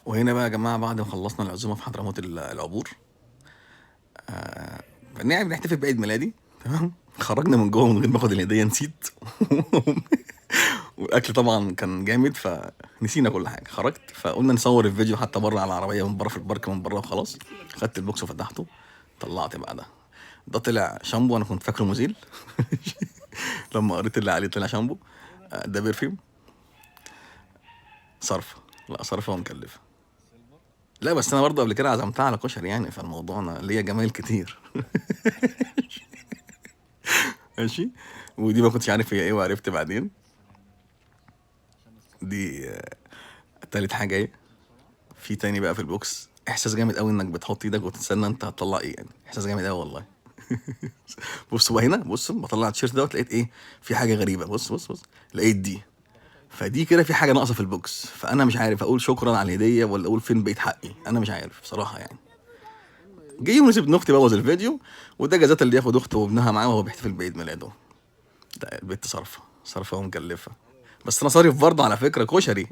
وهنا بقى يا جماعه بعد ما خلصنا العزومه في حضرموت العبور، فنعم بنحتفل بعيد ميلادي. تمام، خرجنا من جوه من غير ما اخد الهديه، نسيت. والاكل طبعا كان جامد فنسينا كل حاجه. خرجت فقلنا نصور الفيديو حتى بره على العربيه من بره في البارك من بره وخلاص. خدت البوكس وفتحته، طلعت بقى ده طلع شامبو، انا كنت فاكره مزيل. لما قريت اللي عليه طلع شامبو. ده برفيوم. صرفه، لا صرفه ومكلفه. لا بس انا برضه قبل كده عزمتها على كشري يعني، فالموضوع انا ليا جمايل كتير. ماشي. ودي ما كنتش عارف هي ايه، وعرفت بعدين. دي تالت حاجه ايه. في تاني بقى في البوكس احساس جامد قوي انك بتحط ايدك وتستنى انت هتطلع ايه، يعني احساس جامد قوي والله. بص بقى هنا، بص بطلع التيشيرت دوت لقيت ايه، في حاجه غريبه. بص بص بص، لقيت دي. فدي كده في حاجه ناقصه في البوكس، فانا مش عارف اقول شكرا على الهديه ولا اقول فين بقيت حقي، انا مش عارف بصراحه يعني. جه يونس ابن اختي بوظ الفيديو، وده جزات اللي ياخد اخته وابنها معاه وهو بيحتفل بعيد ميلاده. ده البت صرفه صرفه ومكلفه. بس انا صارف برضه على فكره كشري.